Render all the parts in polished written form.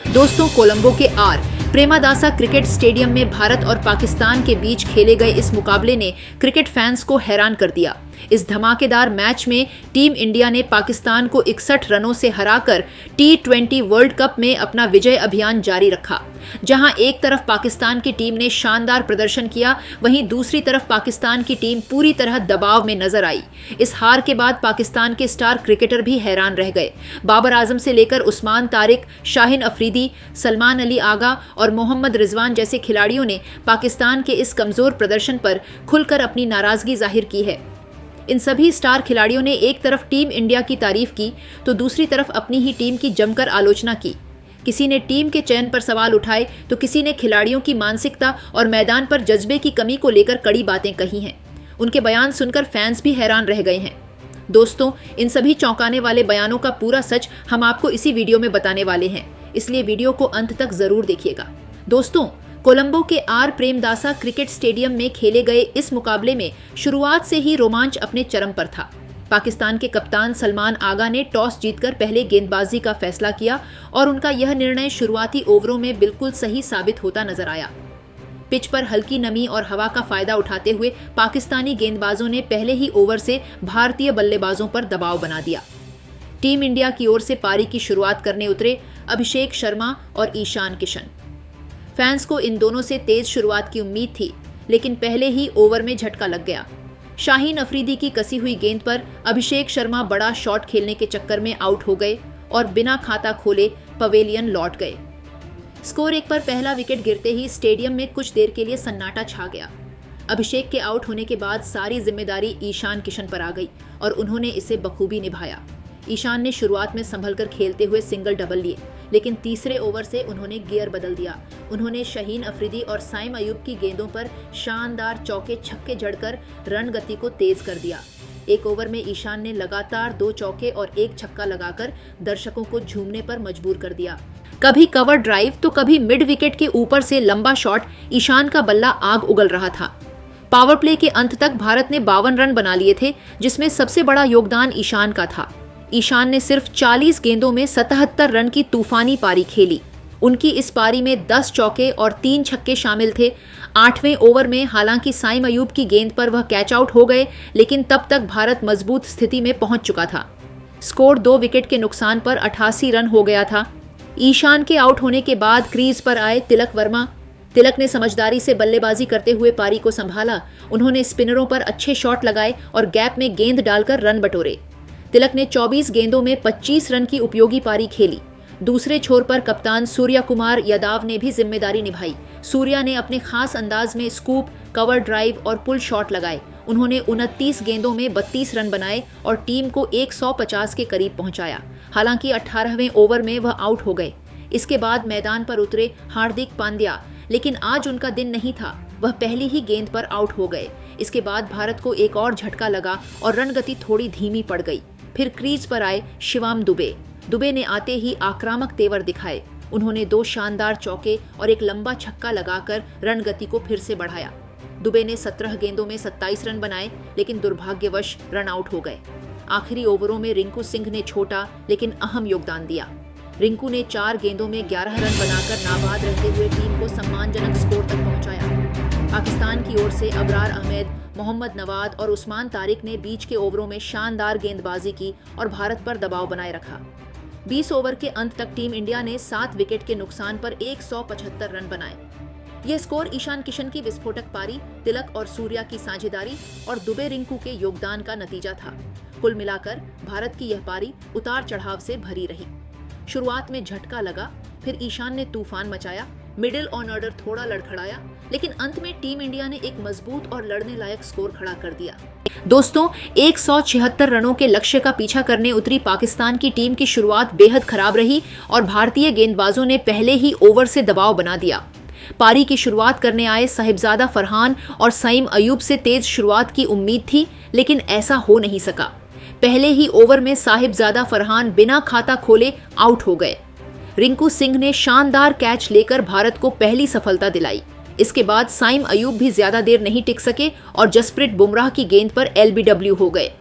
दोस्तों, कोलंबो के Premadasa cricket stadium में भारत और पाकिस्तान के बीच खेले गए इस मुकाबले ने क्रिकेट फैंस को हैरान कर दिया। इस धमाकेदार मैच में टीम इंडिया ने पाकिस्तान को 61 रनों से हराकर T20 वर्ल्ड कप में अपना विजय अभियान जारी रखा। जहां एक तरफ पाकिस्तान की टीम ने शानदार प्रदर्शन किया, वहीं दूसरी तरफ पाकिस्तान की टीम पूरी तरह दबाव में नजर आई। इस हार के बाद पाकिस्तान के स्टार क्रिकेटर भी हैरान रह गए। बाबर आजम से लेकर उस्मान तारिक, शाहीन अफरीदी, सलमान अली आगा और मोहम्मद रिजवान जैसे खिलाड़ियों ने पाकिस्तान के इस कमजोर प्रदर्शन पर खुलकर अपनी नाराजगी जाहिर की है। इन सभी स्टार खिलाड़ियों ने एक तरफ टीम इंडिया की तारीफ की तो दूसरी तरफ अपनी ही टीम की जमकर आलोचना की। किसी ने टीम के चयन पर सवाल उठाए तो किसी ने खिलाड़ियों की मानसिकता और मैदान पर जज्बे की कमी को लेकर कड़ी बातें कही हैं। उनके बयान सुनकर फैंस भी हैरान रह गए हैं। दोस्तों, इन सभी चौंकाने वाले बयानों का पूरा सच हम आपको इसी वीडियो में बताने वाले हैं, इसलिए वीडियो को अंत तक जरूर देखिएगा। दोस्तों, कोलंबो के प्रेमदासा क्रिकेट स्टेडियम में खेले गए इस मुकाबले में शुरुआत से ही रोमांच अपने चरम पर था। पाकिस्तान के कप्तान सलमान आगा ने टॉस जीतकर पहले गेंदबाजी का फैसला किया और उनका यह निर्णय शुरुआती ओवरों में बिल्कुल सही साबित होता नजर आया। पिच पर हल्की नमी और हवा का फायदा उठाते हुए पाकिस्तानी गेंदबाजों ने पहले ही ओवर से भारतीय बल्लेबाजों पर दबाव बना दिया। टीम इंडिया की ओर से पारी की शुरुआत करने उतरे अभिषेक शर्मा और ईशान किशन। फैंस को इन दोनों से तेज शुरुआत की उम्मीद थी, लेकिन पहले ही ओवर में झटका लग गया। शाहीन अफरीदी की कसी हुई गेंद पर अभिषेक शर्मा बड़ा शॉट खेलने के चक्कर में आउट हो गए और बिना खाता खोले पवेलियन लौट गए। स्कोर 1 पर पहला विकेट गिरते ही स्टेडियम में कुछ देर के लिए सन्नाटा छा गया। अभिषेक के आउट होने के बाद सारी जिम्मेदारी ईशान किशन पर आ गई और उन्होंने इसे बखूबी निभाया। ईशान ने शुरुआत में संभलकर खेलते हुए सिंगल डबल लिए, लेकिन तीसरे ओवर से उन्होंने गियर बदल दिया। उन्होंने शाहीन अफरीदी और साइम अयूब की गेंदों पर शानदार चौके छक्के जड़कर रन गति को तेज कर दिया। एक ओवर में ईशान ने लगातार 2 चौके और 1 छक्का लगाकर दर्शकों को झूमने पर मजबूर कर दिया। कभी कवर ड्राइव तो कभी मिड विकेट के ऊपर से लंबा शॉट, ईशान का बल्ला आग उगल रहा था। पावर प्ले के अंत तक भारत ने 52 रन बना लिए थे, जिसमें सबसे बड़ा योगदान ईशान का था। ईशान ने सिर्फ 40 गेंदों में 77 रन की तूफानी पारी खेली। उनकी इस पारी में 10 चौके और 3 छक्के शामिल थे। 8वें ओवर में हालांकि साइम अयूब की गेंद पर वह कैच आउट हो गए, लेकिन तब तक भारत मजबूत स्थिति में पहुंच चुका था। स्कोर 2 विकेट के नुकसान पर 88 रन हो गया था। ईशान के आउट होने के बाद क्रीज पर आए तिलक वर्मा। तिलक ने समझदारी से बल्लेबाजी करते हुए पारी को संभाला। उन्होंने स्पिनरों पर अच्छे शॉट लगाए और गैप में गेंद डालकर रन बटोरे। तिलक ने 24 गेंदों में 25 रन की उपयोगी पारी खेली। दूसरे छोर पर कप्तान सूर्या कुमार यादव ने भी जिम्मेदारी निभाई। सूर्या ने अपने खास अंदाज में स्कूप, कवर ड्राइव और पुल शॉट लगाए। उन्होंने 29 गेंदों में 32 रन बनाए और टीम को 150 के करीब पहुंचाया। हालांकि 18वें ओवर में वह आउट हो गए। इसके बाद मैदान पर उतरे हार्दिक पांड्या, लेकिन आज उनका दिन नहीं था। वह पहली ही गेंद पर आउट हो गए। इसके बाद भारत को एक और झटका लगा और रन गति थोड़ी धीमी पड़ गई। फिर क्रीज पर आए शिवम दुबे। दुबे ने आते ही आक्रामक तेवर दिखाए। उन्होंने 2 शानदार चौके और एक लंबा छक्का लगाकर रन गति को फिर से बढ़ाया। दुबे ने 17 गेंदों में 27 रन बनाए, लेकिन दुर्भाग्यवश रन आउट हो गए। आखिरी ओवरों में रिंकू सिंह ने छोटा लेकिन अहम योगदान दिया। रिंकू ने 4 गेंदों में 11 रन बनाकर नाबाद रहते हुए टीम को सम्मानजनक स्कोर तक पहुंचाया। पाकिस्तान की ओर से अबरार अहमद, मोहम्मद नवाद और उस्मान तारिक ने बीच के ओवरों में शानदार गेंदबाजी की और भारत पर दबाव बनाए रखा। 20 ओवर के अंत तक टीम इंडिया ने 7 विकेट के नुकसान पर 175 रन बनाए। यह स्कोर ईशान किशन की विस्फोटक पारी, तिलक और सूर्या की साझेदारी और दुबे रिंकू के योगदान का नतीजा था। कुल मिलाकर भारत की यह पारी उतार चढ़ाव से भरी रही। शुरुआत में झटका लगा, फिर ईशान ने तूफान मचाया, मिडिल ऑर्डर थोड़ा लड़खड़ाया, लेकिन अंत में टीम इंडिया ने एक मजबूत और लड़ने लायक स्कोर खड़ा कर दिया। दोस्तों, 176 रनों के लक्ष्य का पीछा करने उतरी पाकिस्तान की टीम की शुरुआत बेहद खराब रही और भारतीय गेंदबाजों ने पहले ही ओवर से दबाव बना दिया। पारी की शुरुआत करने आए साहिबजादा फरहान और साइम अयूब से तेज शुरुआत की उम्मीद थी, लेकिन ऐसा हो नहीं सका। पहले ही ओवर में साहिबजादा फरहान बिना खाता खोले आउट हो गए। रिंकू सिंह ने शानदार कैच लेकर भारत को पहली सफलता दिलाई। इसके बाद साइम अयूब भी ज्यादा देर नहीं टिक सके और जसप्रीत बुमराह की गेंद पर LBW हो गए।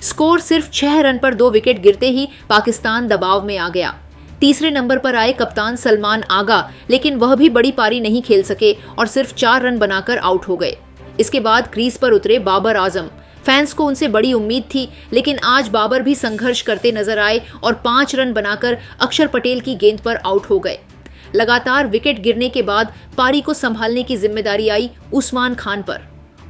स्कोर सिर्फ 6 रन पर 2 विकेट गिरते ही पाकिस्तान दबाव में आ गया। तीसरे नंबर पर आए कप्तान सलमान आगा, लेकिन वह भी बड़ी पारी नहीं खेल सके और सिर्फ 4 रन बनाकर आउट हो गए। इसके बाद क्रीज पर उतरे बाबर आजम। फैंस को उनसे बड़ी उम्मीद थी, लेकिन आज बाबर भी संघर्ष करते नजर आए और 5 रन बनाकर अक्षर पटेल की गेंद पर आउट हो गए। लगातार विकेट गिरने के बाद पारी को संभालने की जिम्मेदारी आई उस्मान खान पर।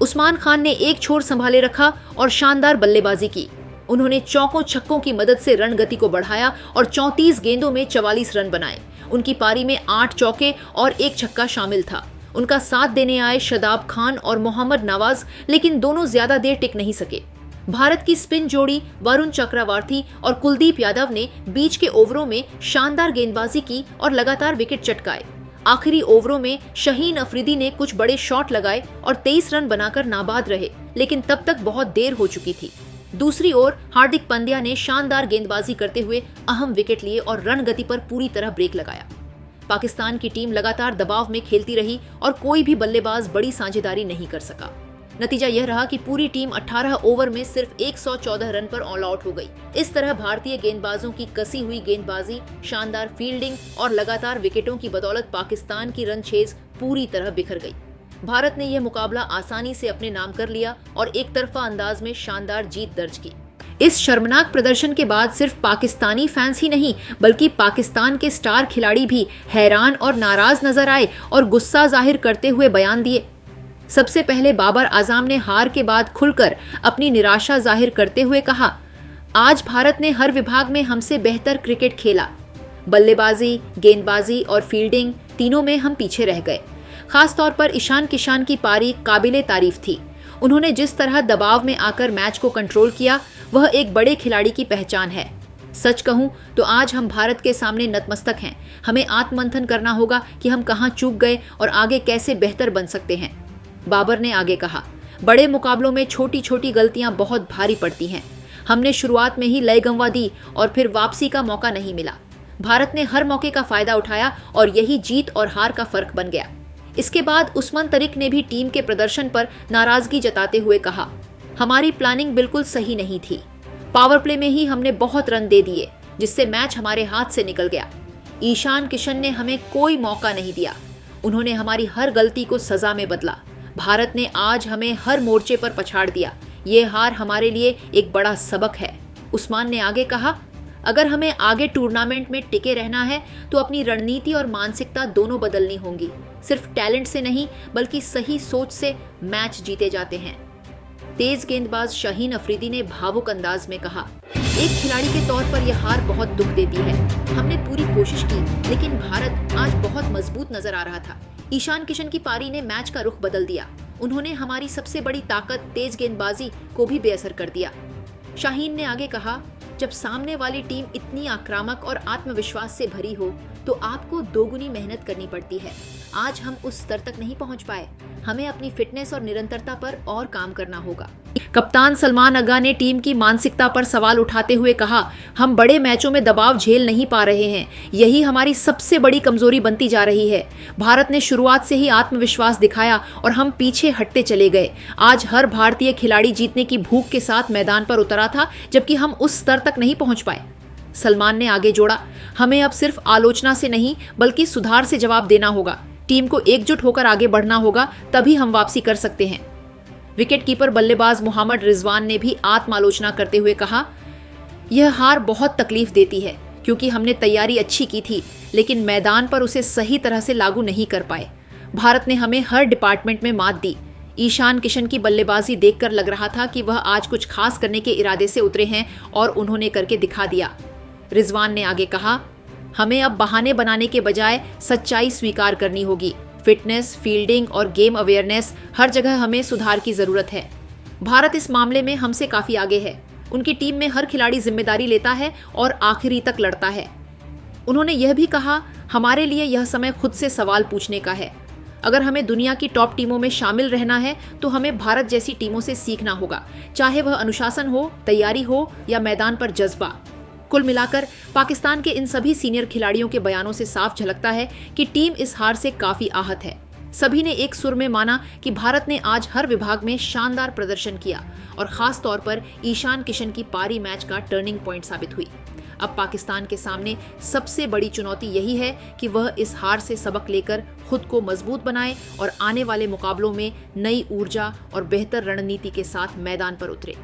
उस्मान खान ने एक छोर संभाले रखा और शानदार बल्लेबाजी की। उन्होंने चौकों छक्कों की मदद से रन गति को बढ़ाया और 34 गेंदों में 44 रन बनाए। उनकी पारी में 8 चौके और 1 छक्का शामिल था। उनका साथ देने आए शदाब खान और मोहम्मद नवाज, लेकिन दोनों ज्यादा देर टिक नहीं सके। भारत की स्पिन जोड़ी वरुण चक्रवर्ती और कुलदीप यादव ने बीच के ओवरों में शानदार गेंदबाजी की और लगातार विकेट चटकाए। आखिरी ओवरों में शाहीन अफरीदी ने कुछ बड़े शॉट लगाए और 23 रन बनाकर नाबाद रहे, लेकिन तब तक बहुत देर हो चुकी थी। दूसरी ओर हार्दिक पांड्या ने शानदार गेंदबाजी करते हुए अहम विकेट लिए और रन गति पर पूरी तरह ब्रेक लगाया। पाकिस्तान की टीम लगातार दबाव में खेलती रही और कोई भी बल्लेबाज बड़ी साझेदारी नहीं कर सका। नतीजा यह रहा कि पूरी टीम 18 ओवर में सिर्फ 114 रन पर ऑल आउट हो गई। इस तरह भारतीय गेंदबाजों की कसी हुई गेंदबाजी, शानदार फील्डिंग और लगातार विकेटों की बदौलत पाकिस्तान की रन चेज पूरी तरह बिखर गई। भारत ने यह मुकाबला आसानी से अपने नाम कर लिया और एक तरफा अंदाज में शानदार जीत दर्ज की। इस शर्मनाक प्रदर्शन के बाद सिर्फ पाकिस्तानी फैंस ही नहीं, बल्कि पाकिस्तान के स्टार खिलाड़ी भी हैरान और नाराज नजर आए और गुस्सा जाहिर करते हुए बयान दिए। सबसे पहले बाबर आजम ने हार के बाद खुलकर अपनी निराशा जाहिर करते हुए कहा, आज भारत ने हर विभाग में हमसे बेहतर क्रिकेट खेला। बल्लेबाजी, गेंदबाजी और फील्डिंग तीनों में हम पीछे रह गए। खास तौर पर ईशान किशन की पारी काबिले तारीफ थी। उन्होंने जिस तरह दबाव में आकर मैच को कंट्रोल किया, वह एक बड़े खिलाड़ी की पहचान है। सच कहूं तो आज हम भारत के सामने नतमस्तक हैं। हमें आत्ममंथन करना होगा कि हम कहां चूक गए और आगे कैसे बेहतर बन सकते हैं। बाबर ने आगे कहा, बड़े मुकाबलों में छोटी छोटी गलतियां बहुत भारी पड़ती हैं। हमने शुरुआत में ही लय गंवा दी और फिर वापसी का मौका नहीं मिला। भारत ने हर मौके का फायदा उठाया और यही जीत और हार का फर्क बन गया। इसके बाद उस्मान तरिक ने भी टीम के प्रदर्शन पर नाराजगी जताते हुए कहा, हमारी प्लानिंग बिल्कुल सही नहीं थी। पावर प्ले में ही हमने बहुत रन दे दिए, जिससे मैच हमारे हाथ से निकल गया। ईशान किशन ने हमें कोई मौका नहीं दिया। उन्होंने हमारी हर गलती को सजा में बदला। भारत ने आज हमें हर मोर्चे पर पछाड़ दिया। ये हार हमारे लिए एक बड़ा सबक है। उस्मान ने आगे कहा, अगर हमें आगे टूर्नामेंट में टिके रहना है तो अपनी रणनीति और मानसिकता दोनों बदलनी होंगी। सिर्फ टैलेंट से नहीं, बल्कि सही सोच से मैच जीते जाते हैं। तेज गेंदबाज शाहीन अफरीदी ने भावुक अंदाज में कहा, एक खिलाड़ी के तौर पर यह हार बहुत दुख देती है। हमने पूरी कोशिश की, लेकिन भारत आज बहुत मजबूत नजर आ रहा था। ईशान किशन की पारी ने मैच का रुख बदल दिया। उन्होंने हमारी सबसे बड़ी ताकत तेज गेंदबाजी को भी बेअसर कर दिया। शाहीन ने आगे कहा, जब सामने वाली टीम इतनी आक्रामक और आत्मविश्वास से भरी हो तो आपको दोगुनी मेहनत करनी पड़ती है। आज हम उस स्तर तक नहीं पहुंच पाए। हमें अपनी फिटनेस और निरंतरता पर और काम करना होगा। कप्तान सलमान आगा ने टीम की मानसिकता पर सवाल उठाते हुए कहा, हम बड़े मैचों में दबाव झेल नहीं पा रहे हैं। यही हमारी सबसे बड़ी कमजोरी बनती जा रही है। भारत ने शुरुआत से ही आत्मविश्वास दिखाया और हम पीछे हटते चले गए। आज हर भारतीय खिलाड़ी जीतने की भूख के साथ मैदान पर उतरा था, जबकि हम उस स्तर तक नहीं पहुंच पाए। सलमान ने आगे जोड़ा, हमें अब सिर्फ आलोचना से नहीं, बल्कि सुधार से जवाब देना होगा। टीम को एकजुट होकर आगे बढ़ना होगा, तभी हम वापसी कर सकते हैं। विकेटकीपर बल्लेबाज मोहम्मद रिजवान ने भी आत्मालोचना करते हुए कहा, यह हार बहुत तकलीफ देती है क्योंकि हमने तैयारी अच्छी की थी, लेकिन मैदान पर उसे सही तरह से लागू नहीं कर पाए। भारत ने हमें हर डिपार्टमेंट में मात दी। ईशान किशन की बल्लेबाजी देखकर लग रहा था कि वह आज कुछ खास करने के इरादे से उतरे हैं और उन्होंने करके दिखा दिया। रिजवान ने आगे कहा, हमें अब बहाने बनाने के बजाय सच्चाई स्वीकार करनी होगी। फिटनेस, फील्डिंग और गेम अवेयरनेस, हर जगह हमें सुधार की जरूरत है। भारत इस मामले में हमसे काफी आगे है। उनकी टीम में हर खिलाड़ी जिम्मेदारी लेता है और आखिरी तक लड़ता है। उन्होंने यह भी कहा, हमारे लिए यह समय खुद से सवाल पूछने का है। अगर हमें दुनिया की टॉप टीमों में शामिल रहना है तो हमें भारत जैसी टीमों से सीखना होगा, चाहे वह अनुशासन हो, तैयारी हो या मैदान पर जज्बा। कुल मिलाकर पाकिस्तान के इन सभी सीनियर खिलाड़ियों के बयानों से साफ झलकता है कि टीम इस हार से काफी आहत है। सभी ने एक सुर में माना कि भारत ने आज हर विभाग में शानदार प्रदर्शन किया और खास तौर पर ईशान किशन की पारी मैच का टर्निंग पॉइंट साबित हुई। अब पाकिस्तान के सामने सबसे बड़ी चुनौती यही है कि वह इस हार से सबक लेकर खुद को मजबूत बनाए और आने वाले मुकाबलों में नई ऊर्जा और बेहतर रणनीति के साथ मैदान पर उतरे।